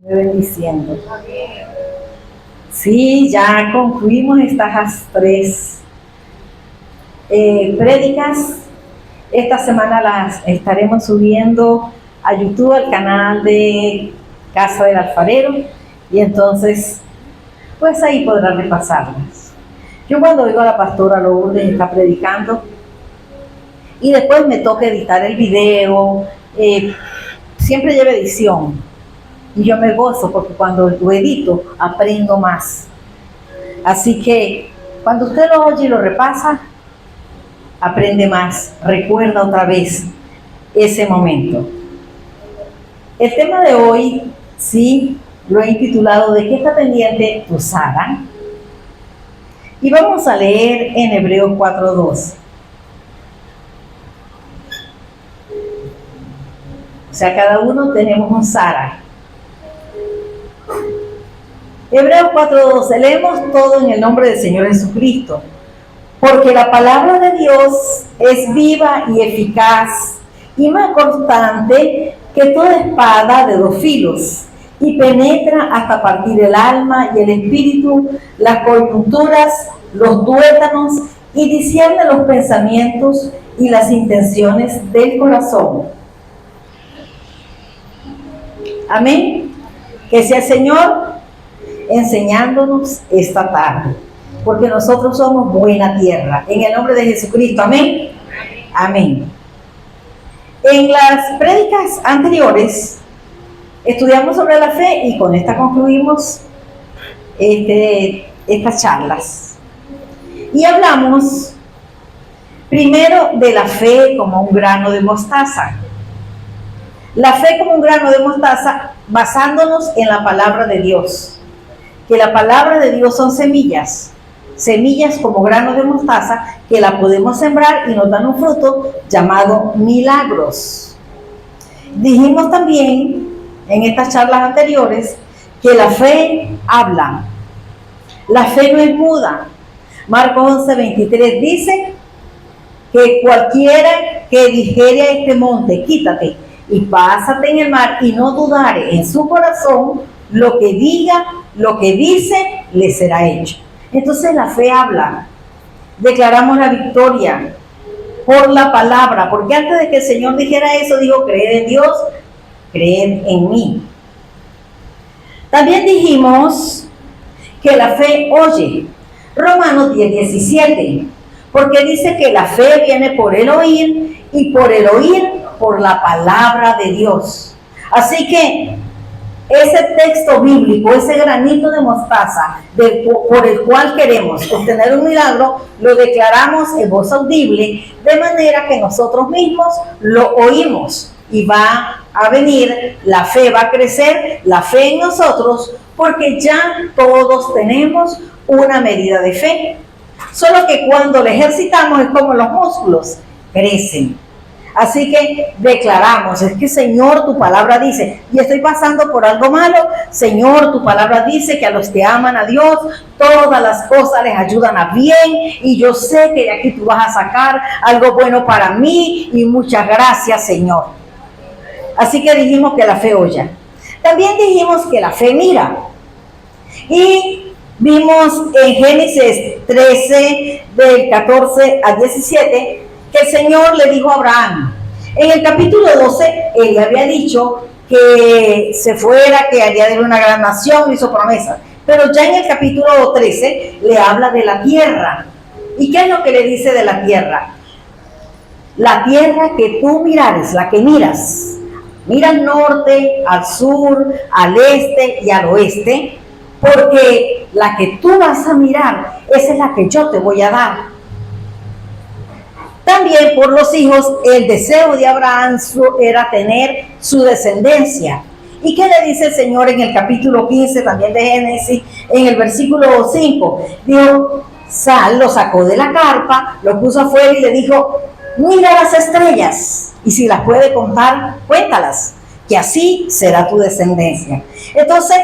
Bendiciendo. Sí, ya concluimos estas tres prédicas. Esta semana las estaremos subiendo a YouTube, al canal de Casa del Alfarero, y entonces pues ahí podrán repasarlas. Yo cuando oigo a la pastora Lourdes está predicando y después me toca editar el video, siempre lleva edición. Y yo me gozo porque cuando lo edito aprendo más. Así que cuando usted lo oye y lo repasa, aprende más, recuerda otra vez ese momento. El tema de hoy, sí, lo he intitulado ¿De qué está pendiente tu Sara? Y vamos a leer en Hebreos 4:2. O sea, cada uno tenemos un Sara. Hebreos 4:12, leemos todo en el nombre del Señor Jesucristo, porque la palabra de Dios es viva y eficaz y más cortante que toda espada de dos filos, y penetra hasta partir el alma y el espíritu, las coyunturas, los tuétanos, y discierne los pensamientos y las intenciones del corazón. Amén. Que sea el Señor enseñándonos esta tarde, porque nosotros somos buena tierra, en el nombre de Jesucristo, amén. Amén. En las prédicas anteriores estudiamos sobre la fe y con esta concluimos estas charlas, y hablamos primero de la fe como un grano de mostaza. La fe como un grano de mostaza basándonos en la palabra de Dios, que la palabra de Dios son semillas como grano de mostaza, que la podemos sembrar y nos dan un fruto llamado milagros. Dijimos también en estas charlas anteriores que la fe habla, la fe no es muda. Marcos 11:23 dice que cualquiera que dijere a este monte, quítate y pásate en el mar, y no dudare en su corazón, lo que diga, lo que dice, le será hecho. Entonces la fe habla. Declaramos la victoria por la palabra, porque antes de que el Señor dijera eso, dijo: creed en Dios, creed en mí. También dijimos que la fe oye. Romanos 10:17, porque dice que la fe viene por el oír, y por el oír por la palabra de Dios. Así que ese texto bíblico, ese granito de mostaza por el cual queremos obtener un milagro, lo declaramos en voz audible, de manera que nosotros mismos lo oímos, y va a venir, la fe va a crecer, la fe en nosotros, porque ya todos tenemos una medida de fe. Solo que cuando la ejercitamos es como los músculos, crecen. Así que declaramos, es que Señor, tu palabra dice, y estoy pasando por algo malo, Señor, tu palabra dice que a los que aman a Dios, todas las cosas les ayudan a bien, y yo sé que de aquí tú vas a sacar algo bueno para mí, y muchas gracias, Señor. Así que dijimos que la fe oye. También dijimos que la fe mira. Y vimos en Génesis 13, del 14 al 17, que el Señor le dijo a Abraham, en el capítulo 12, él le había dicho que se fuera, que haría de él una gran nación, hizo promesas. Pero ya en el capítulo 13 le habla de la tierra. ¿Y qué es lo que le dice de la tierra? La tierra que tú mirares, la que miras. Mira al norte, al sur, al este y al oeste, porque la que tú vas a mirar, esa es la que yo te voy a dar. También por los hijos, el deseo de Abraham era tener su descendencia. ¿Y qué le dice el Señor en el capítulo 15 también de Génesis, en el versículo 5? Dijo, lo sacó de la carpa, lo puso afuera y le dijo, mira las estrellas, y si las puede contar, cuéntalas, que así será tu descendencia. Entonces,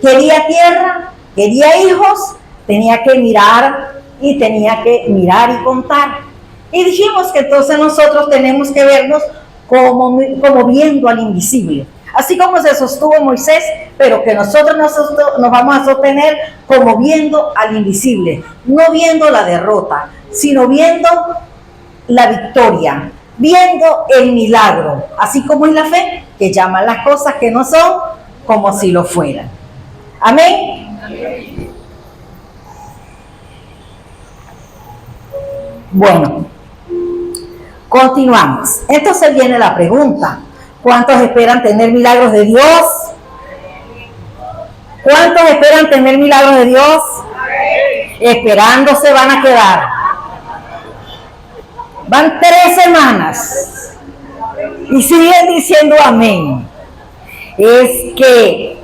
quería tierra, quería hijos, tenía que mirar y contar. Y dijimos que entonces nosotros tenemos que vernos como viendo al invisible. Así como se sostuvo Moisés, pero que nosotros nos vamos a sostener como viendo al invisible, no viendo la derrota, sino viendo la victoria, viendo el milagro, así como es la fe, que llama las cosas que no son como si lo fueran. Amén. Amén. Bueno, continuamos. Entonces viene la pregunta: ¿cuántos esperan tener milagros de Dios? ¿Cuántos esperan tener milagros de Dios? Esperando se van a quedar. Van 3 semanas y siguen diciendo amén. Es que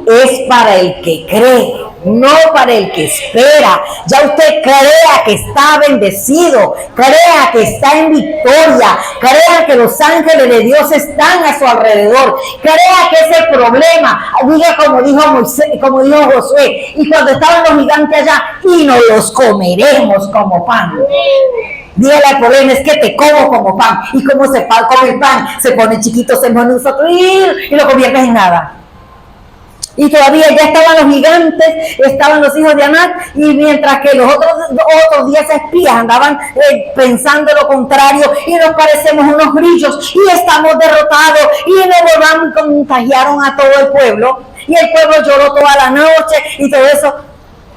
es para el que cree, no para el que espera. Ya usted crea que está bendecido, crea que está en victoria, crea que los ángeles de Dios están a su alrededor, crea que ese problema, diga como dijo Moisés, como dijo Josué, y cuando estaban los gigantes allá, y nos los comeremos como pan. Dígale al problema: es que te como como pan. Y como se come el pan, se pone chiquito, se pone un solo y lo conviertes en nada. Y todavía ya estaban los gigantes, estaban los hijos de Anac, y mientras que los otros 10 espías andaban pensando lo contrario, y nos parecemos unos grillos, y estamos derrotados, y nos contagiaron a todo el pueblo, y el pueblo lloró toda la noche, y todo eso.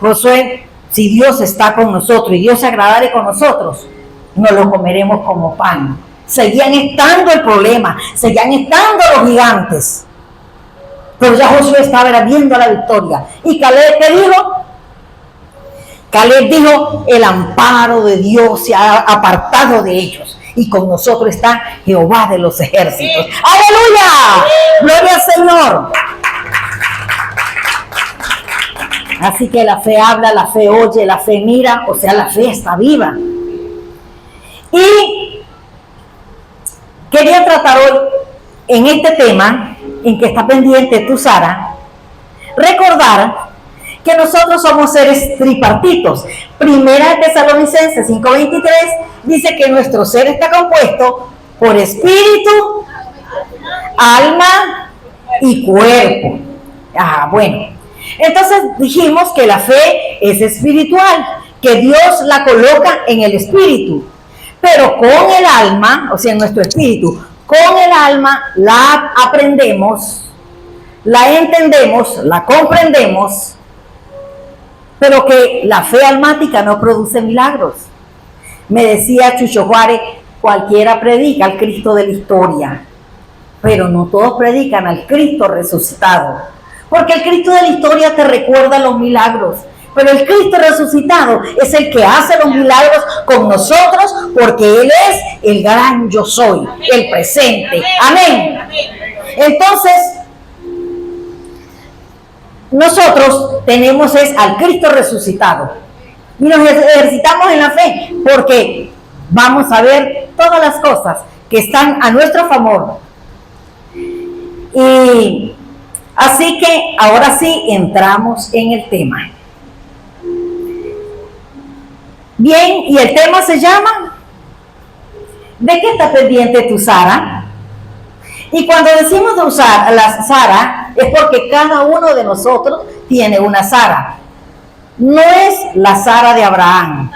Josué: si Dios está con nosotros, y Dios se agradare con nosotros, nos lo comeremos como pan. Seguían estando el problema, seguían estando los gigantes, pero ya Josué estaba viendo la victoria. ¿Y Caleb qué dijo? Caleb dijo: el amparo de Dios se ha apartado de ellos, y con nosotros está Jehová de los ejércitos. ¡Aleluya! ¡Gloria al Señor! Así que la fe habla, la fe oye, la fe mira, o sea, la fe está viva. Y quería tratar hoy en este tema, en que está pendiente tú, Sara, recordar que nosotros somos seres tripartitos. Primera Tesalonicenses 5:23 dice que nuestro ser está compuesto por espíritu, alma y cuerpo. Bueno, entonces dijimos que la fe es espiritual, que Dios la coloca en el espíritu, pero con el alma, o sea, en nuestro espíritu, con el alma la aprendemos, la entendemos, la comprendemos, pero que la fe almática no produce milagros. Me decía Chucho Juárez: cualquiera predica al Cristo de la historia, pero no todos predican al Cristo resucitado, porque el Cristo de la historia te recuerda los milagros, pero el Cristo resucitado es el que hace los milagros con nosotros, porque Él es el gran yo soy, el presente. Amén. Entonces, nosotros tenemos al Cristo resucitado y nos ejercitamos en la fe, porque vamos a ver todas las cosas que están a nuestro favor. Y así que ahora sí entramos en el tema. Bien, y el tema se llama: ¿de qué está pendiente tu Sara? Y cuando decimos de usar la Sara, es porque cada uno de nosotros tiene una Sara. No es la Sara de Abraham,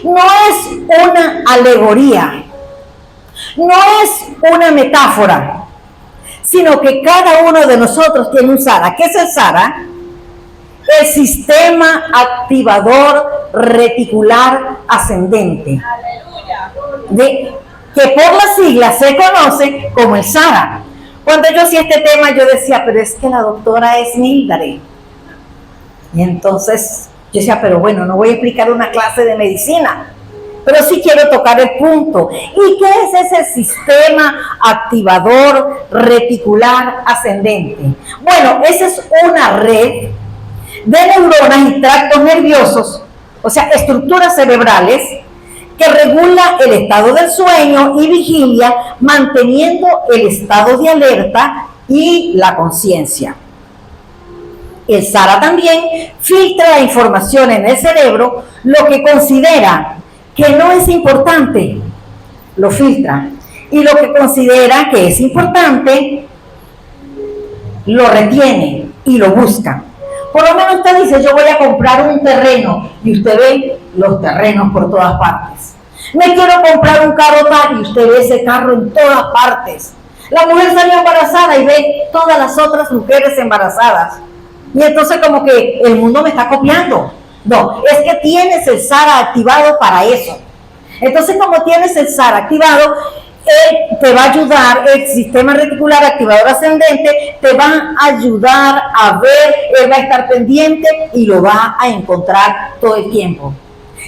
no es una alegoría, no es una metáfora, sino que cada uno de nosotros tiene un Sara. ¿Qué es el Sara? El sistema activador reticular ascendente, que por las siglas se conoce como el SARA. Cuando yo hacía este tema, yo decía: pero es que la doctora es Mildred. Y entonces yo decía: pero bueno, no voy a explicar una clase de medicina, pero sí quiero tocar el punto. ¿Y qué es ese sistema activador reticular ascendente? Bueno, esa es una red de neuronas y tractos nerviosos, o sea, estructuras cerebrales, que regula el estado del sueño y vigilia, manteniendo el estado de alerta y la conciencia. El SARA también filtra la información en el cerebro, lo que considera que no es importante, lo filtra, y lo que considera que es importante, lo retiene y lo busca. Por lo menos usted dice, yo voy a comprar un terreno, y usted ve los terrenos por todas partes. Me quiero comprar un carro tal, y usted ve ese carro en todas partes. La mujer salió embarazada y ve todas las otras mujeres embarazadas. Y entonces como que el mundo me está copiando. No, es que tienes el SARA activado para eso. Entonces, como tienes el SARA activado, él te va a ayudar, el sistema reticular activador ascendente te va a ayudar a ver, él va a estar pendiente y lo va a encontrar todo el tiempo.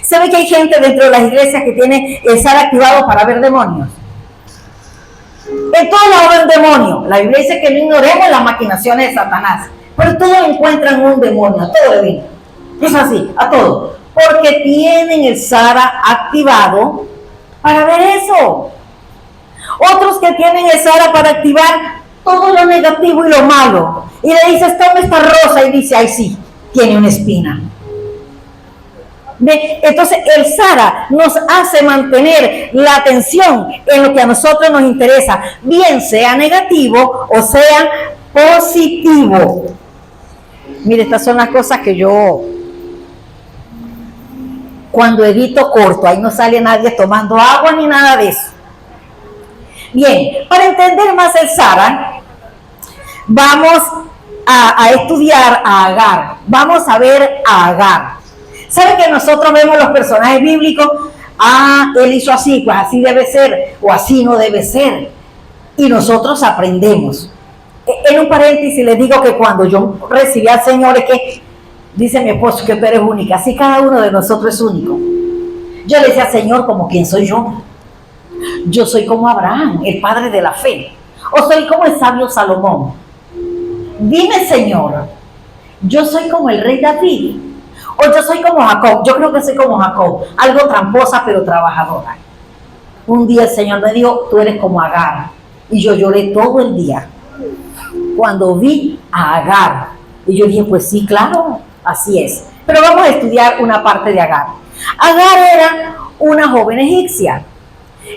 ¿Sabe que hay gente dentro de las iglesias que tiene el SARA activado para ver demonios? En todos lados ven demonios. La Biblia dice que no ignoremos las maquinaciones de Satanás, pero todos encuentran un demonio, a todo le ven. Es así, a todo. Porque tienen el SARA activado para ver eso. Otros que tienen el SARA para activar todo lo negativo y lo malo. Y le dices, toma esta rosa, y dice, ay sí, tiene una espina. Entonces el SARA nos hace mantener la atención en lo que a nosotros nos interesa, bien sea negativo o sea positivo. Mire, estas son las cosas que yo cuando edito corto, ahí no sale nadie tomando agua ni nada de eso. Bien, para entender más el SARA, vamos a estudiar a Agar, vamos a ver a Agar. ¿Sabe que nosotros vemos los personajes bíblicos? Ah, él hizo así, pues así debe ser, o así no debe ser. Y nosotros aprendemos. En un paréntesis les digo que cuando yo recibí al Señor, es que, dice mi esposo, que tú eres única, así cada uno de nosotros es único. Yo le decía, Señor, ¿como quién soy yo? Yo soy como Abraham, el padre de la fe, o soy como el sabio Salomón. Dime, Señor, yo soy como el rey David, o yo soy como Jacob. Yo creo que soy como Jacob, algo tramposa pero trabajadora. Un día el Señor me dijo, tú eres como Agar, y yo lloré todo el día cuando vi a Agar, y yo dije, pues sí, claro, así es. Pero vamos a estudiar una parte de Agar. Agar era una joven egipcia,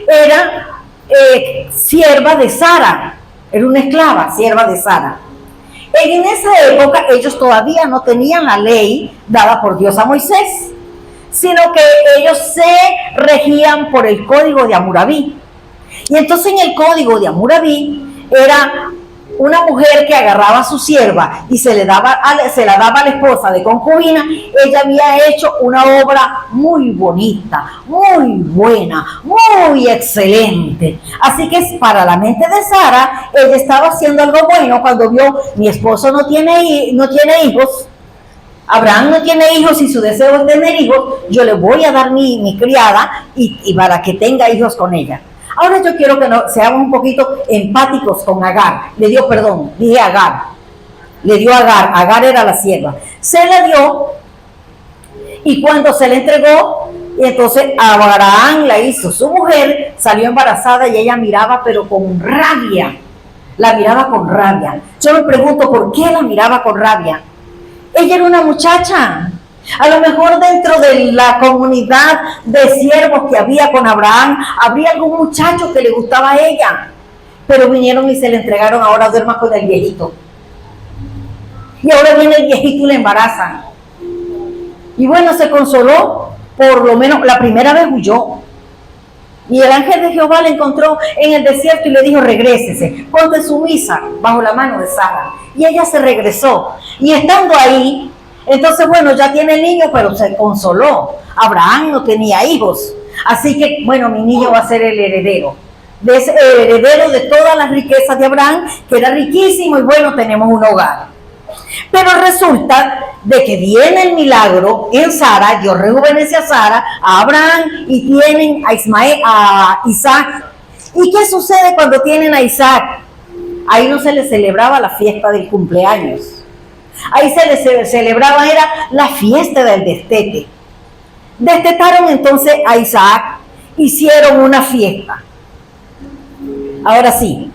era sierva de Sara, era una esclava, sierva de Sara. En esa época ellos todavía no tenían la ley dada por Dios a Moisés, sino que ellos se regían por el código de Hammurabi. Y entonces en el código de Hammurabi era una mujer que agarraba a su sierva y se la daba a la esposa de concubina. Ella había hecho una obra muy bonita, muy buena, muy excelente. Así que para la mente de Sara, ella estaba haciendo algo bueno cuando vio, mi esposo no tiene hijos, Abraham no tiene hijos y su deseo es tener hijos, yo le voy a dar mi criada y para que tenga hijos con ella. Ahora yo quiero que seamos un poquito empáticos con Agar. Le dio Agar. Agar era la sierva. Se la dio, y cuando se le entregó, y entonces Abraham la hizo su mujer, salió embarazada y ella miraba pero con rabia. La miraba con rabia. Yo me pregunto, ¿por qué la miraba con rabia? Ella era una muchacha. A lo mejor dentro de la comunidad de siervos que había con Abraham, habría algún muchacho que le gustaba a ella, pero vinieron y se le entregaron, ahora duerma con el viejito. Y ahora viene el viejito y le embarazan. Y bueno, se consoló, por lo menos la primera vez huyó. Y el ángel de Jehová la encontró en el desierto y le dijo, regrésese, ponte sumisa bajo la mano de Sara. Y ella se regresó. Y estando ahí, entonces, bueno, ya tiene el niño, pero se consoló. Abraham no tenía hijos. Así que, bueno, mi niño va a ser el heredero. El heredero de todas las riquezas de Abraham, que era riquísimo, y bueno, tenemos un hogar. Pero resulta de que viene el milagro en Sara, Dios rejuvenece a Sara, a Abraham, y tienen a Isaac. ¿Y qué sucede cuando tienen a Isaac? Ahí no se le celebraba la fiesta del cumpleaños. Ahí se le celebraba, era la fiesta del destete. Destetaron entonces a Isaac, hicieron una fiesta. Ahora sí,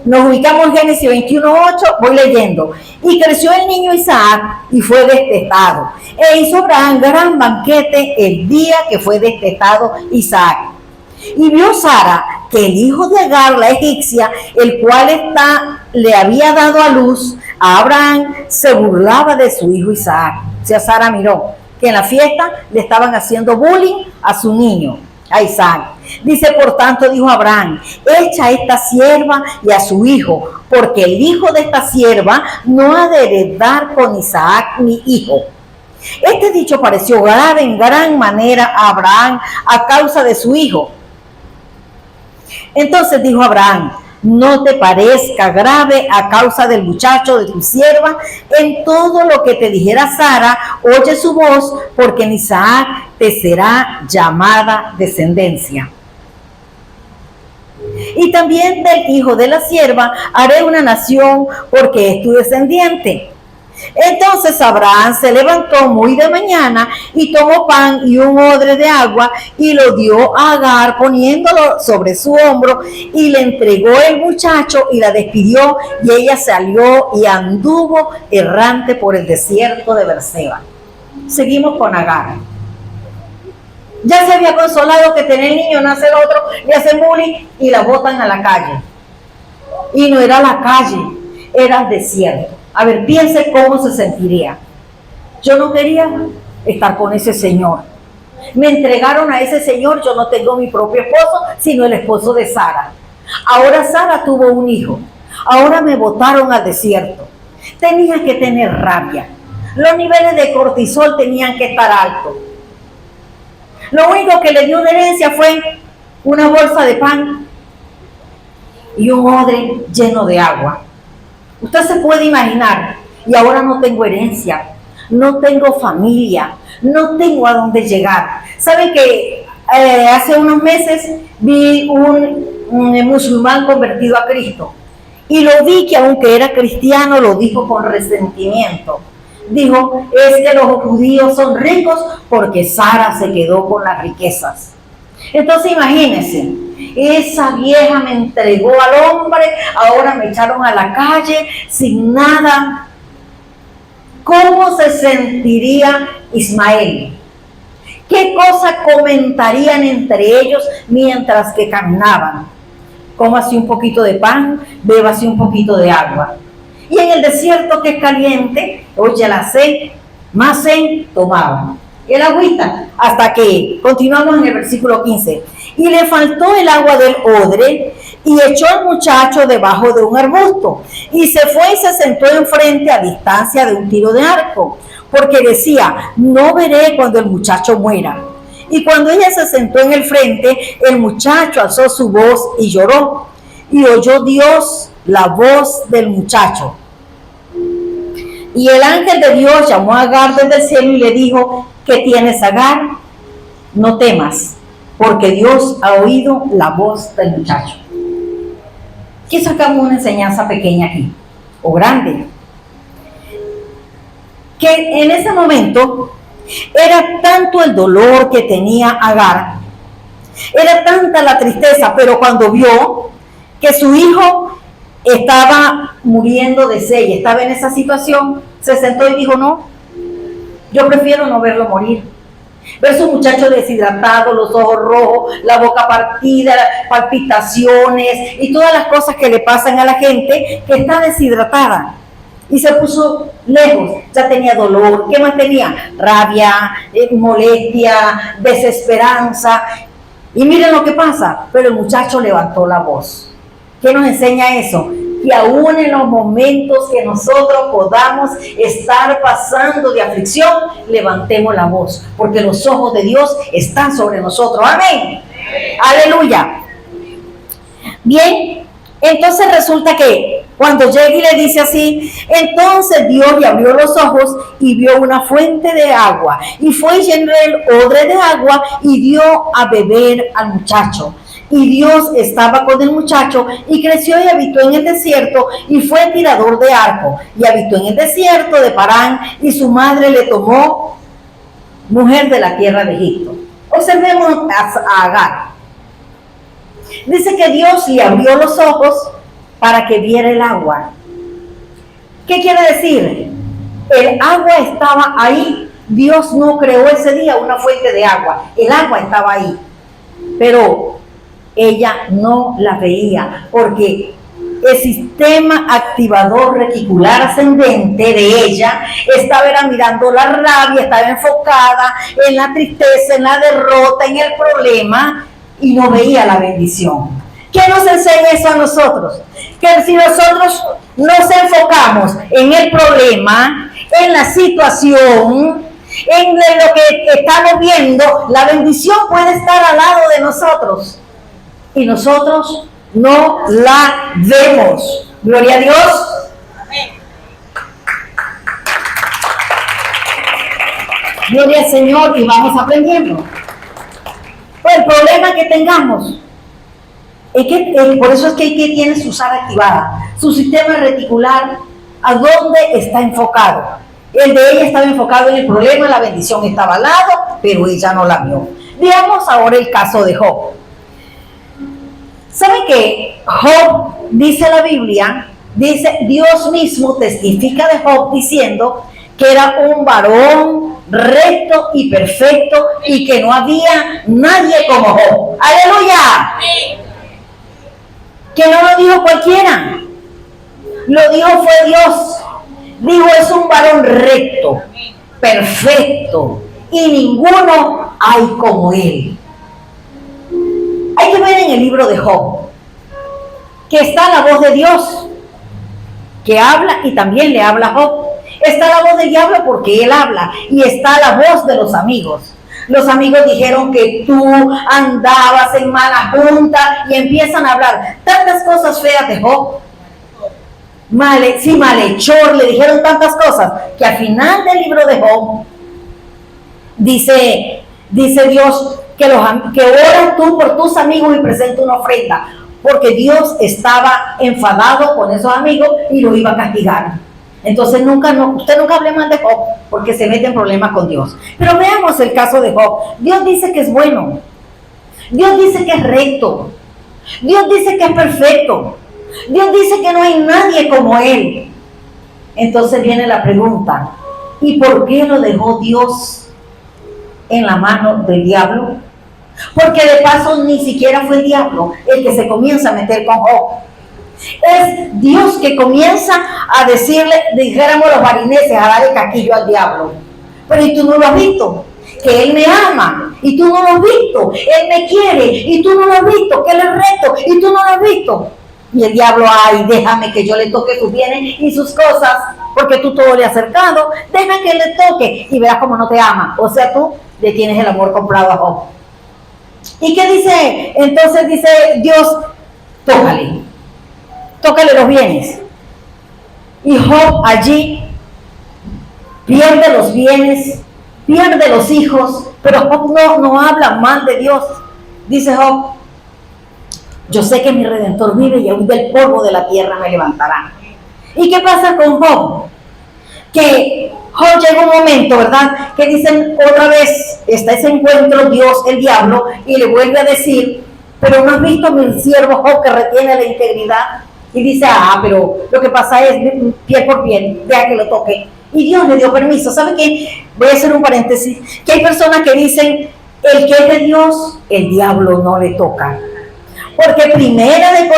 nos ubicamos en Génesis 21:8, voy leyendo. Y creció el niño Isaac y fue destetado. E hizo Abraham gran banquete el día que fue destetado Isaac. Y vio Sara que el hijo de Agar, la egipcia, el cual le había dado a luz a Abraham, se burlaba de su hijo Isaac. O sea, Sara miró que en la fiesta le estaban haciendo bullying a su niño, a Isaac. Dice, por tanto, dijo Abraham, echa a esta sierva y a su hijo, porque el hijo de esta sierva no ha de heredar con Isaac mi hijo. Este dicho pareció grave en gran manera a Abraham a causa de su hijo. Entonces dijo Abraham, no te parezca grave a causa del muchacho de tu sierva, en todo lo que te dijera Sara, oye su voz, porque en Isaac te será llamada descendencia. Y también del hijo de la sierva haré una nación, porque es tu descendiente. Entonces Abraham se levantó muy de mañana y tomó pan y un odre de agua y lo dio a Agar poniéndolo sobre su hombro y le entregó el muchacho y la despidió y ella salió y anduvo errante por el desierto de Berseba. Seguimos con Agar. Ya se había consolado que tener el niño, nace el otro, le hacen bullying y la botan a la calle. Y no era la calle, era el desierto. A ver, piense cómo se sentiría. Yo no quería estar con ese señor. Me entregaron a ese señor, yo no tengo mi propio esposo, sino el esposo de Sara. Ahora Sara tuvo un hijo. Ahora me botaron al desierto. Tenía que tener rabia. Los niveles de cortisol tenían que estar altos. Lo único que le dio de herencia fue una bolsa de pan y un odre lleno de agua. Usted se puede imaginar, y ahora no tengo herencia, no tengo familia, no tengo a dónde llegar. ¿Saben que hace unos meses vi un musulmán convertido a Cristo? Y lo vi que aunque era cristiano, lo dijo con resentimiento. Dijo, es que los judíos son ricos porque Sara se quedó con las riquezas. Entonces imagínense, esa vieja me entregó al hombre, ahora me echaron a la calle sin nada. ¿Cómo se sentiría Ismael? ¿Qué cosa comentarían entre ellos mientras que caminaban? Cómase un poquito de pan, bébase un poquito de agua. Y en el desierto que es caliente, oye la sed, más sed tomaban. El agüita, hasta que continuamos en el versículo 15. Y le faltó el agua del odre y echó al muchacho debajo de un arbusto y se fue y se sentó enfrente a distancia de un tiro de arco, porque decía, no veré cuando el muchacho muera. Y cuando ella se sentó en el frente, el muchacho alzó su voz y lloró, y oyó Dios la voz del muchacho. Y el ángel de Dios llamó a Agar desde el cielo y le dijo, ¿qué tienes, Agar? No temas, porque Dios ha oído la voz del muchacho. Aquí sacamos una enseñanza pequeña aquí, o grande. Que en ese momento era tanto el dolor que tenía Agar, era tanta la tristeza, pero cuando vio que su hijo estaba muriendo de sed y estaba en esa situación, se sentó y dijo, no, yo prefiero no verlo morir. Ver su muchacho deshidratado, los ojos rojos, la boca partida, palpitaciones y todas las cosas que le pasan a la gente que está deshidratada. Y se puso lejos, ya tenía dolor. ¿Qué más tenía? Rabia, molestia, desesperanza. Y miren lo que pasa, pero el muchacho levantó la voz. ¿Qué nos enseña eso? Que aún en los momentos que nosotros podamos estar pasando de aflicción, levantemos la voz, porque los ojos de Dios están sobre nosotros. Amén. Aleluya. Bien, entonces resulta que cuando llega y le dice así, entonces Dios le abrió los ojos y vio una fuente de agua, y fue y llenó el odre de agua y dio a beber al muchacho. Y Dios estaba con el muchacho y creció y habitó en el desierto y fue tirador de arco y habitó en el desierto de Parán y su madre le tomó mujer de la tierra de Egipto. Observemos a Agar. Dice que Dios le abrió los ojos para que viera el agua. ¿Qué quiere decir? El agua estaba ahí. Dios no creó ese día una fuente de agua. El agua estaba ahí. Pero ella no la veía, porque el sistema activador reticular ascendente de ella estaba mirando la rabia, estaba enfocada en la tristeza, en la derrota, en el problema, y no veía la bendición. ¿Qué nos enseña eso a nosotros? Que si nosotros nos enfocamos en el problema, en la situación, en lo que estamos viendo, la bendición puede estar al lado de nosotros y nosotros no la vemos. Gloria a Dios. Gloria al Señor, y vamos aprendiendo. Pues el problema que tengamos es que por eso es que tiene su SAR activada, su sistema reticular, ¿a dónde está enfocado? El de ella estaba enfocado en el problema, la bendición estaba al lado, pero ella no la vio. Veamos ahora el caso de Job. ¿Saben qué? Job, dice la Biblia, dice, Dios mismo testifica de Job diciendo que era un varón recto y perfecto y que no había nadie como Job. ¡Aleluya! Que no lo dijo cualquiera, lo dijo fue Dios. Dijo, es un varón recto, perfecto, y ninguno hay como él. Hay que ver en el libro de Job que está la voz de Dios, que habla y también le habla a Job. Está la voz del diablo porque él habla, y está la voz de los amigos. Los amigos dijeron que tú andabas en mala junta y empiezan a hablar tantas cosas feas de Job. Malhechor, le dijeron tantas cosas que al final del libro de Job dice Dios que oras tú por tus amigos y presenta una ofrenda, porque Dios estaba enfadado con esos amigos y los iba a castigar. Entonces usted nunca hable mal de Job, porque se mete en problemas con Dios. Pero veamos el caso de Job. Dios dice que es bueno, Dios dice que es recto, Dios dice que es perfecto, Dios dice que no hay nadie como él. Entonces viene la pregunta, ¿y por qué lo dejó Dios en la mano del diablo? Porque de paso ni siquiera fue el diablo el que se comienza a meter con Job. Es Dios que comienza a dijéramos los marineses, a darle caquillo al diablo. Pero ¿y tú no lo has visto? Que él me ama, y tú no lo has visto. Él me quiere, y tú no lo has visto. Que él es recto, y tú no lo has visto. Y el diablo, ay, déjame que yo le toque sus bienes y sus cosas, porque tú todo le has acercado, deja que le toque y verás cómo no te ama. O sea, tú le tienes el amor comprado a Job. ¿Y qué dice? Entonces dice Dios, tócale los bienes. Y Job allí pierde los bienes, pierde los hijos, pero Job no habla mal de Dios. Dice Job, yo sé que mi Redentor vive y aún del polvo de la tierra me levantará. ¿Y qué pasa con Job? Que Job llega un momento, ¿verdad? Que dicen otra vez, está ese encuentro Dios, el diablo, y le vuelve a decir, pero ¿no has visto a mi siervo Job que retiene la integridad? Y dice, pero lo que pasa es piel por piel, deja que lo toque. Y Dios le dio permiso. ¿Sabe qué? Voy a hacer un paréntesis, que hay personas que dicen, el que es de Dios, el diablo no le toca. Porque primera de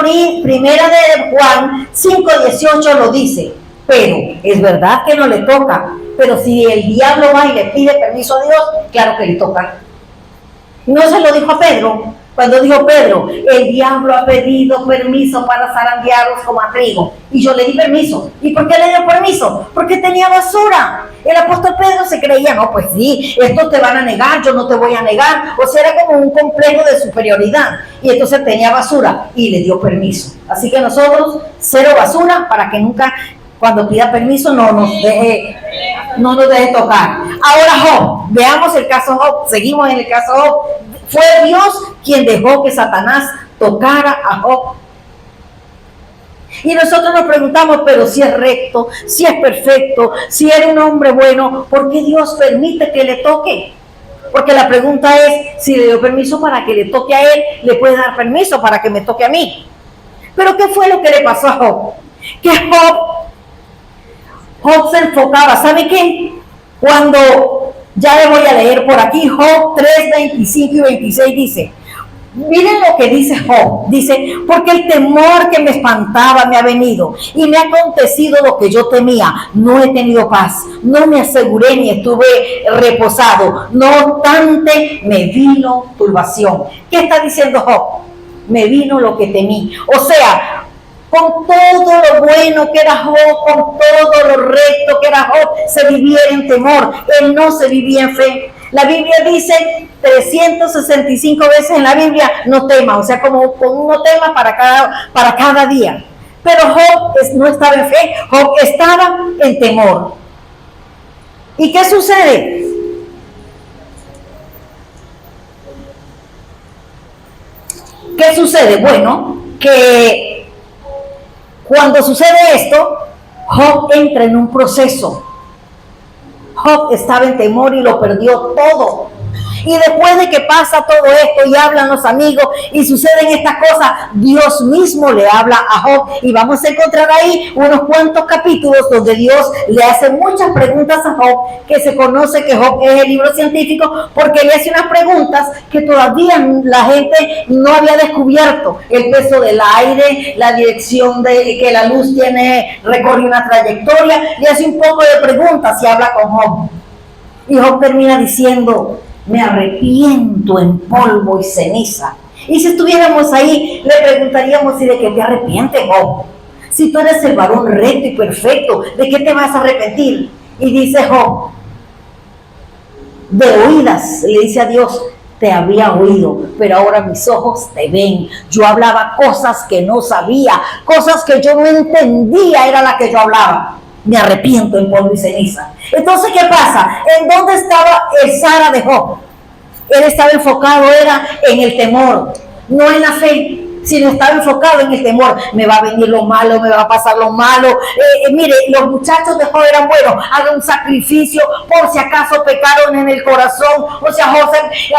Juan 5:18 lo dice, pero es verdad que no le toca, pero si el diablo va y le pide permiso a Dios, claro que le toca. No se lo dijo a Pedro, cuando dijo Pedro, el diablo ha pedido permiso para zarandearos como a trigo, y yo le di permiso. ¿Y por qué le dio permiso? Porque tenía basura. El apóstol Pedro se creía, no, pues sí, estos te van a negar, yo no te voy a negar. O sea, era como un complejo de superioridad, y entonces tenía basura y le dio permiso. Así que nosotros, cero basura, para que nunca, cuando pida permiso, no nos deje tocar. Ahora Job, veamos el caso Job, seguimos en el caso Job. Fue Dios quien dejó que Satanás tocara a Job. Y nosotros nos preguntamos, pero si es recto, si es perfecto, si era un hombre bueno, ¿por qué Dios permite que le toque? Porque la pregunta es, si le dio permiso para que le toque a él, le puede dar permiso para que me toque a mí. Pero ¿qué fue lo que le pasó a Job? Que Job se enfocaba, ¿sabe qué? Cuando, ya le voy a leer por aquí, Job 3, 25 y 26 dice, Miren lo que dice Job. Dice, porque el temor que me espantaba me ha venido y me ha acontecido lo que yo temía. No he tenido paz, no me aseguré ni estuve reposado. No obstante, me vino turbación. ¿Qué está diciendo Job? Me vino lo que temí. O sea, con todo lo bueno que era Job, con todo lo recto que era Job, se vivía en temor. Él no se vivía en fe. La Biblia dice 365 veces en la Biblia, no temas, o sea, como con uno tema para cada día. Pero Job no estaba en fe, Job estaba en temor. ¿Y qué sucede? ¿Qué sucede? Bueno, que cuando sucede esto, Job entra en un proceso. Job estaba en temor y lo perdió todo. Y después de que pasa todo esto y hablan los amigos y suceden estas cosas, Dios mismo le habla a Job. Y vamos a encontrar ahí unos cuantos capítulos donde Dios le hace muchas preguntas a Job, que se conoce que Job es el libro científico, porque le hace unas preguntas que todavía la gente no había descubierto. El peso del aire, la dirección de que la luz tiene, recorre una trayectoria. Le hace un poco de preguntas y habla con Job. Y Job termina diciendo, me arrepiento en polvo y ceniza. Y si estuviéramos ahí, le preguntaríamos, ¿y de qué te arrepientes, Job? Si tú eres el varón recto y perfecto, ¿de qué te vas a arrepentir? Y dice Job, de oídas, le dice a Dios, te había oído, pero ahora mis ojos te ven. Yo hablaba cosas que no sabía, cosas que yo no entendía, era la que yo hablaba. Me arrepiento en polvo y ceniza. Entonces, ¿qué pasa? ¿En dónde estaba el Sara de Job? Él estaba enfocado, era en el temor, no en la fe, sino estaba enfocado en el temor. Me va a venir lo malo, me va a pasar lo malo. Mire, los muchachos de Job eran buenos, hagan un sacrificio por si acaso pecaron en el corazón. O sea, José,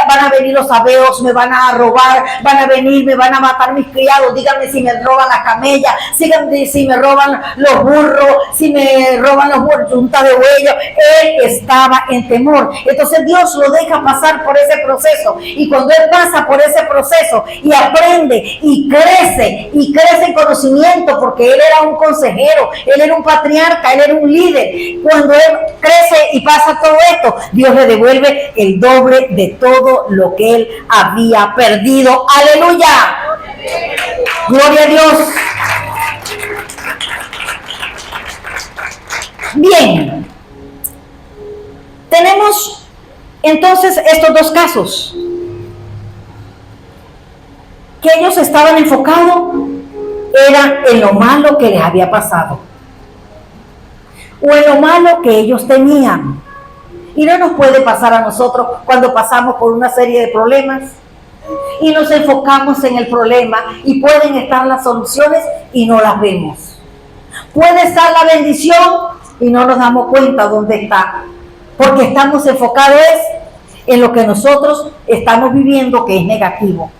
van a venir los sabeos, me van a robar, van a venir, me van a matar mis criados. Díganme si me roban las camellas, díganme si me roban los burros, si me roban los burros, junta de huellos. Él estaba en temor. Entonces Dios lo deja pasar por ese proceso. Y cuando él pasa por ese proceso y aprende y crece en conocimiento, porque él era un consejero, él era un patriarca, él era un líder. Cuando él crece y pasa todo esto, Dios le devuelve el doble de todo lo que él había perdido. ¡Aleluya! ¡Gloria a Dios! Bien, tenemos entonces estos dos casos. Que ellos estaban enfocados era en lo malo que les había pasado o en lo malo que ellos tenían. Y no nos puede pasar a nosotros cuando pasamos por una serie de problemas y nos enfocamos en el problema, y pueden estar las soluciones y no las vemos. Puede estar la bendición y no nos damos cuenta dónde está, porque estamos enfocados en lo que nosotros estamos viviendo, que es negativo.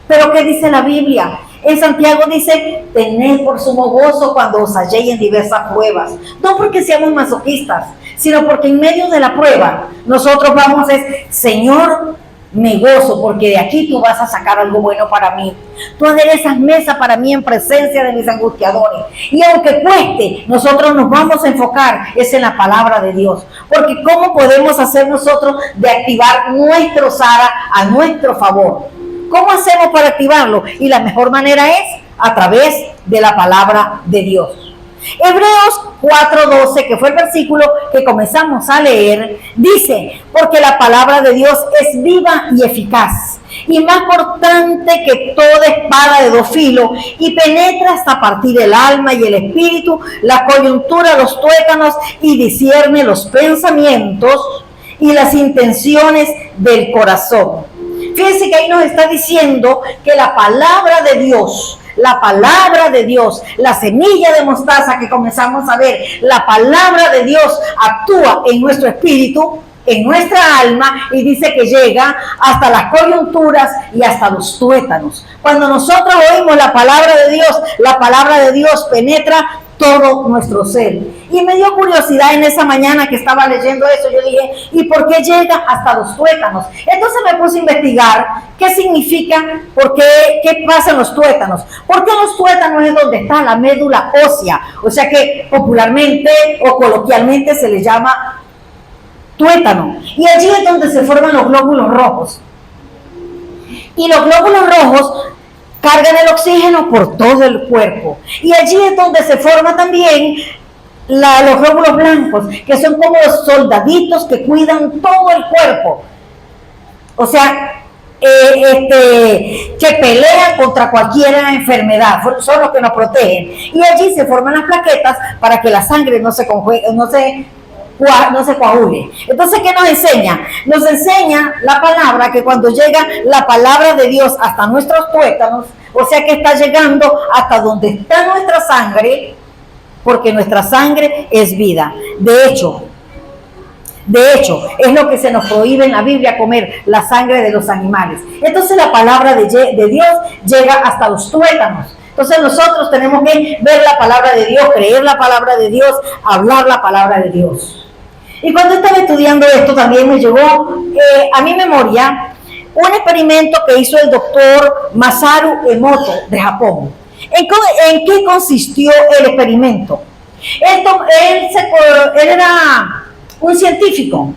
Pero ¿qué dice la Biblia? En Santiago dice, tened por sumo gozo cuando os halléis en diversas pruebas. No porque seamos masoquistas, sino porque en medio de la prueba nosotros vamos a decir, Señor, me gozo porque de aquí tú vas a sacar algo bueno para mí. Tú aderezas mesa para mí en presencia de mis angustiadores. Y aunque cueste, nosotros nos vamos a enfocar es en la palabra de Dios. Porque ¿cómo podemos hacer nosotros de activar nuestro Sara a nuestro favor? ¿Cómo hacemos para activarlo? Y la mejor manera es a través de la palabra de Dios. Hebreos 4:12, que fue el versículo que comenzamos a leer, dice, porque la palabra de Dios es viva y eficaz, y más cortante que toda espada de dos filos, y penetra hasta partir el alma y el espíritu, la coyuntura, los tuétanos, y discierne los pensamientos y las intenciones del corazón. Fíjense que ahí nos está diciendo que la palabra de Dios, la semilla de mostaza que comenzamos a ver, la palabra de Dios actúa en nuestro espíritu, en nuestra alma, y dice que llega hasta las coyunturas y hasta los tuétanos. Cuando nosotros oímos la palabra de Dios penetra todo nuestro ser. Y me dio curiosidad en esa mañana que estaba leyendo eso. Yo dije, ¿y por qué llega hasta los tuétanos? Entonces me puse a investigar qué significa, qué pasa en los tuétanos. Porque los tuétanos es donde está la médula ósea, o sea que popularmente o coloquialmente se le llama tuétano. Y allí es donde se forman los glóbulos rojos. Y los glóbulos rojos cargan el oxígeno por todo el cuerpo. Y allí es donde se forma también los glóbulos blancos, que son como los soldaditos que cuidan todo el cuerpo. O sea, que pelean contra cualquier enfermedad, son los que nos protegen. Y allí se forman las plaquetas para que la sangre no se coagule. Entonces, ¿qué nos enseña? Nos enseña la palabra que cuando llega la palabra de Dios hasta nuestros tuétanos, o sea que está llegando hasta donde está nuestra sangre, porque nuestra sangre es vida. De hecho, es lo que se nos prohíbe en la Biblia, comer la sangre de los animales. Entonces la palabra de Dios llega hasta los tuétanos. Entonces nosotros tenemos que ver la palabra de Dios, creer la palabra de Dios, hablar la palabra de Dios. Y cuando estaba estudiando esto también me llegó a mi memoria un experimento que hizo el doctor Masaru Emoto de Japón. ¿En qué consistió el experimento? Él era un científico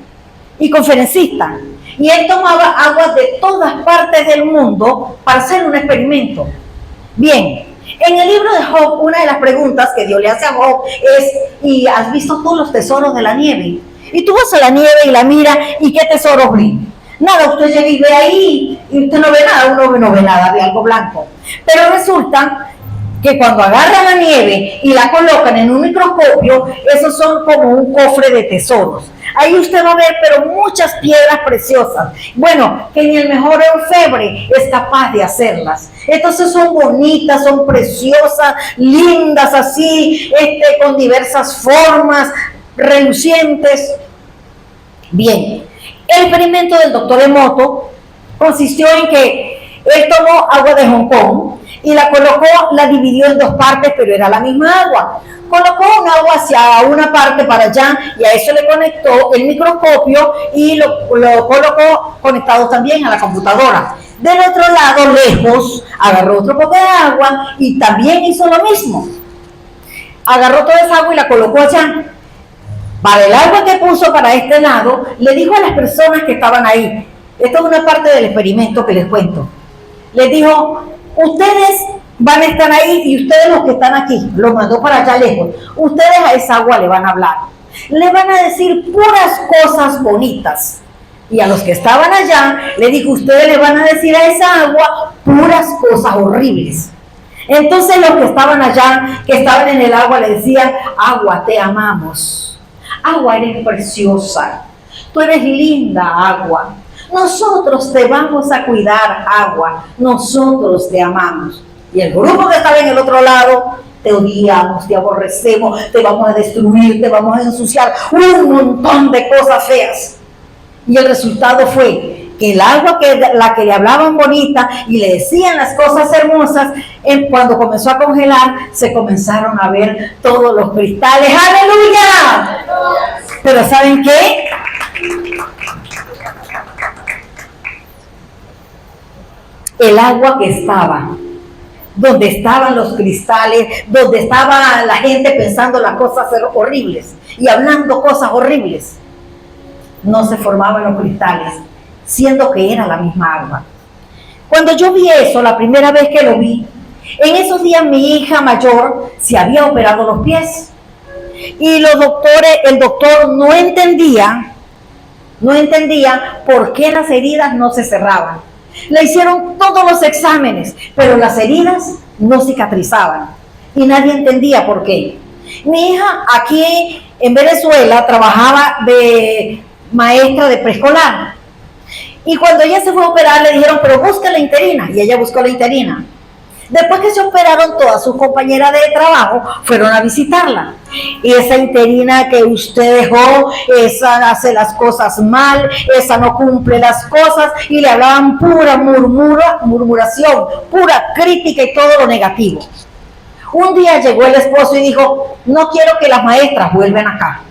y conferencista, y él tomaba agua de todas partes del mundo para hacer un experimento. Bien, en el libro de Job, una de las preguntas que Dios le hace a Job es: ¿y has visto tú los tesoros de la nieve? Y tú vas a la nieve y la miras, ¿y qué tesoros ves? Nada, usted llega y ve ahí, y usted no ve nada, uno no ve nada, ve algo blanco. Pero resulta que cuando agarran la nieve y la colocan en un microscopio, esos son como un cofre de tesoros. Ahí usted va a ver, pero muchas piedras preciosas. Bueno, que ni el mejor orfebre es capaz de hacerlas. Entonces son bonitas, son preciosas, lindas así, con diversas formas, relucientes. Bien, el experimento del doctor Emoto consistió en que él tomó agua de Hong Kong y la colocó, la dividió en dos partes, pero era la misma agua. Colocó un agua hacia una parte para allá y a eso le conectó el microscopio y lo colocó conectado también a la computadora. Del otro lado, lejos, agarró otro poco de agua y también hizo lo mismo. Agarró toda esa agua y la colocó allá. Para el agua que puso para este lado, le dijo a las personas que estaban ahí, esto es una parte del experimento que les cuento, les dijo: ustedes van a estar ahí y ustedes los que están aquí, los mandó para allá lejos, ustedes a esa agua le van a hablar, le van a decir puras cosas bonitas. Y a los que estaban allá, le dijo: ustedes le van a decir a esa agua puras cosas horribles. Entonces los que estaban allá, que estaban en el agua, le decían: agua, te amamos. Agua, eres preciosa. Tú eres linda, agua. Nosotros te vamos a cuidar, agua. Nosotros te amamos. Y el grupo que estaba en el otro lado: te odiamos, te aborrecemos, te vamos a destruir, te vamos a ensuciar, un montón de cosas feas. Y el resultado fue que el agua, la que le hablaban bonita y le decían las cosas hermosas, cuando comenzó a congelar, se comenzaron a ver todos los cristales. ¡Aleluya! Pero ¿saben qué? El agua que estaba, donde estaban los cristales, donde estaba la gente pensando las cosas horribles y hablando cosas horribles, no se formaban los cristales, siendo que era la misma agua. Cuando yo vi eso, la primera vez que lo vi, en esos días mi hija mayor se había operado los pies y el doctor no entendía por qué las heridas no se cerraban. Le hicieron todos los exámenes, pero las heridas no cicatrizaban y nadie entendía por qué. Mi hija aquí en Venezuela trabajaba de maestra de preescolar y cuando ella se fue a operar le dijeron: pero busca la interina, y ella buscó la interina. Después que se operaron, todas sus compañeras de trabajo fueron a visitarla. Y esa interina que usted dejó, esa hace las cosas mal, esa no cumple las cosas, y le hablaban pura murmuración, pura crítica y todo lo negativo. Un día llegó el esposo y dijo, no quiero que las maestras vuelvan acá.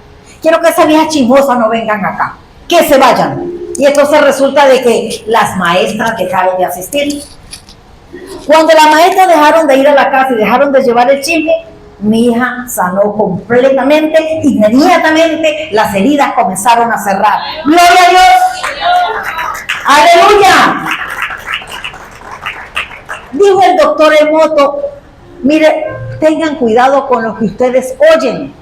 Quiero que esas viejas chismosas no vengan acá. Que se vayan. Y entonces resulta de que las maestras dejaron de asistir. Cuando las maestras dejaron de ir a la casa y dejaron de llevar el chisme, mi hija sanó completamente, inmediatamente las heridas comenzaron a cerrar. ¡Gloria a Dios! ¡Aleluya! Dijo el doctor Emoto, mire, tengan cuidado con lo que ustedes oyen,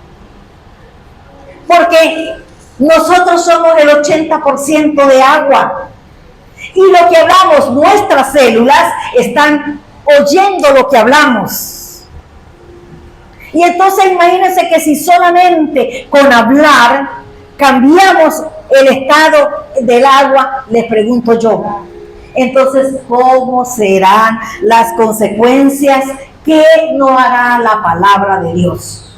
porque nosotros somos el 80% de agua, y lo que hablamos, nuestras células están oyendo lo que hablamos. Y entonces imagínense que si solamente con hablar cambiamos el estado del agua, les pregunto yo, entonces ¿cómo serán las consecuencias? ¿Qué no hará la palabra de Dios?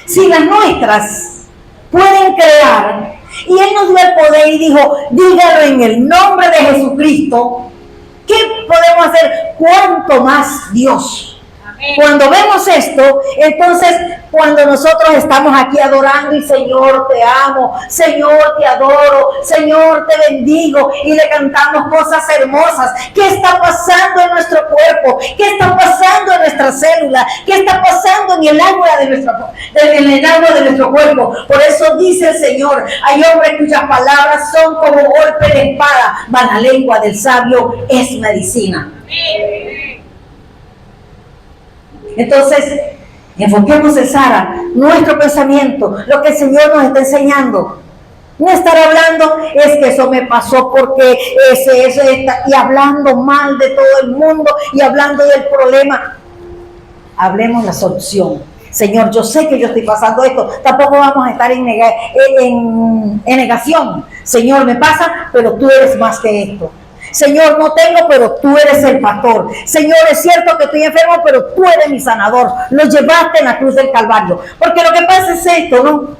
Si las nuestras pueden crear, y Él nos dio el poder y dijo, dígalo en el nombre de Jesucristo, ¿qué podemos hacer? ¿Cuánto más Dios? Cuando vemos esto, entonces cuando nosotros estamos aquí adorando y Señor te amo, Señor te adoro, Señor te bendigo y le cantamos cosas hermosas, ¿qué está pasando en nuestro cuerpo? ¿Qué está pasando en nuestra célula? ¿Qué está pasando en el agua de nuestro cuerpo? Por eso dice el Señor, hay hombres cuyas palabras son como golpe de espada, mas la lengua del sabio es medicina. Entonces, enfoquemos en Sara, nuestro pensamiento, lo que el Señor nos está enseñando. No estar hablando, es que eso me pasó porque y hablando mal de todo el mundo y hablando del problema. Hablemos la solución. Señor, yo sé que yo estoy pasando esto, tampoco vamos a estar en negación. Señor, me pasa, pero tú eres más que esto. Señor, no tengo, pero tú eres el pastor. Señor, es cierto que estoy enfermo, pero tú eres mi sanador. Lo llevaste en la cruz del Calvario. Porque lo que pasa es esto, ¿no?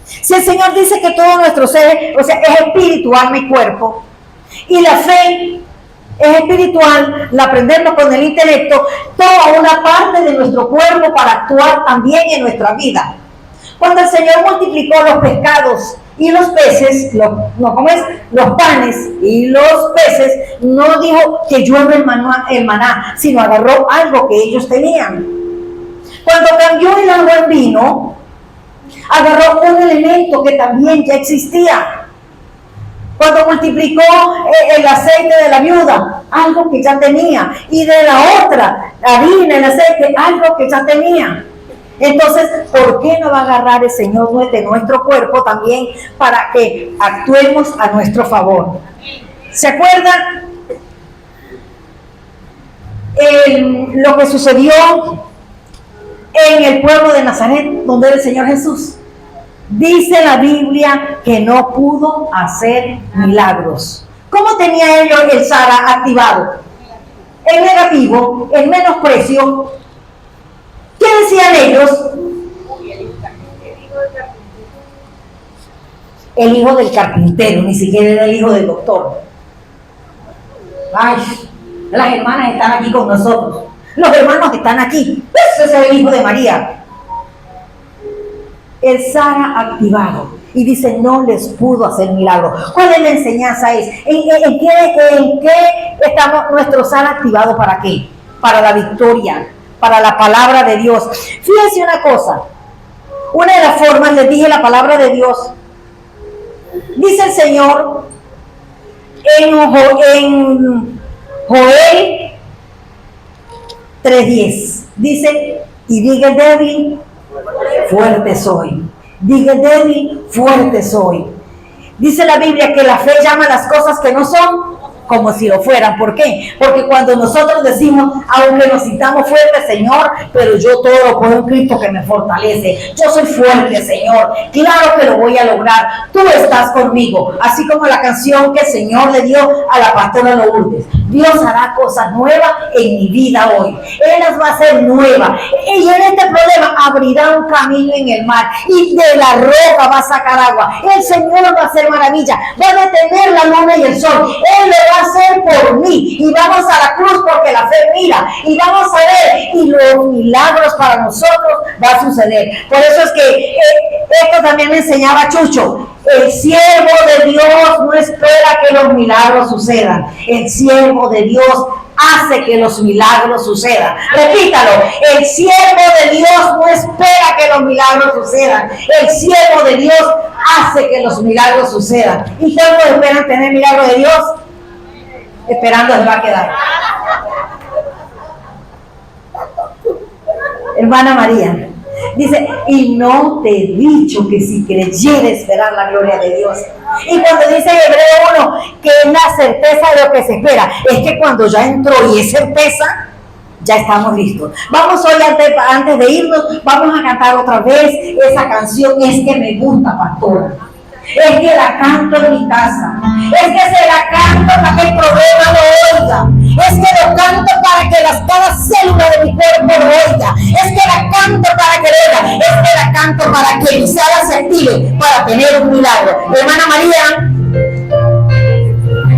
Si el Señor dice que todo nuestro ser, o sea, es espiritual mi cuerpo, y la fe es espiritual, la aprendemos con el intelecto, toda una parte de nuestro cuerpo para actuar también en nuestra vida. Cuando el Señor multiplicó los pescados y los peces, los panes y los peces, no dijo que llueve el maná, sino agarró algo que ellos tenían. Cuando cambió el agua en vino, agarró un elemento que también ya existía. Cuando multiplicó el aceite de la viuda, algo que ya tenía, y de la otra, la harina, el aceite, algo que ya tenía. Entonces, ¿por qué no va a agarrar el Señor de nuestro cuerpo también para que actuemos a nuestro favor? ¿Se acuerdan lo que sucedió en el pueblo de Nazaret, donde era el Señor Jesús? Dice la Biblia que no pudo hacer milagros. ¿Cómo tenía ellos el Sara activado? El negativo, el menosprecio. ¿Qué decían ellos? El hijo del carpintero, ni siquiera era el hijo del doctor. Ay, las hermanas están aquí con nosotros. Los hermanos están aquí. Ese es el hijo de María. El Sara activado. Y dice, no les pudo hacer milagros. ¿Cuál es la enseñanza? ¿En qué estamos nuestro Sara activado? ¿Para qué? Para la victoria, para la palabra de Dios. Fíjense una cosa. Una de las formas, les dije la palabra de Dios. Dice el Señor en Joel 3:10. Dice, y diga el débil, fuerte soy. Diga el débil, fuerte soy. Dice la Biblia que la fe llama las cosas que no son como si lo fueran. ¿Por qué? Porque cuando nosotros decimos, aunque nos sintamos fuertes, Señor, pero yo todo lo puedo en Cristo que me fortalece. Yo soy fuerte, Señor. Claro que lo voy a lograr. Tú estás conmigo. Así como la canción que el Señor le dio a la pastora Lourdes. Dios hará cosas nuevas en mi vida hoy. Él las va a hacer nuevas. Y en este problema abrirá un camino en el mar y de la roca va a sacar agua. El Señor va a hacer maravilla. Va a detener la luna y el sol. Él lo va a hacer por mí. Y vamos a la cruz porque la fe mira. Y vamos a ver. Y los milagros para nosotros va a suceder. Por eso es que esto también me enseñaba Chucho. El siervo de Dios no espera que los milagros sucedan. El siervo de Dios hace que los milagros sucedan. Repítalo. El siervo de Dios no espera que los milagros sucedan. El siervo de Dios hace que los milagros sucedan. ¿Y cuántos esperan tener milagros de Dios? Esperando se va a quedar. Hermana María dice, y no te he dicho que si creyeres esperar la gloria de Dios. Y cuando dice en Hebreo 1 que es la certeza de lo que se espera, es que cuando ya entró y es certeza, ya estamos listos. Vamos hoy, antes de irnos, vamos a cantar otra vez esa canción. Es que me gusta, pastora. Es que la canto en mi casa. Es que se la canto para que el problema lo oiga. Es que lo canto para que cada célula de mi cuerpo lo oiga. Es que la canto para que lo oiga. Es que la canto para que mi sala se active para tener un milagro. Hermana María.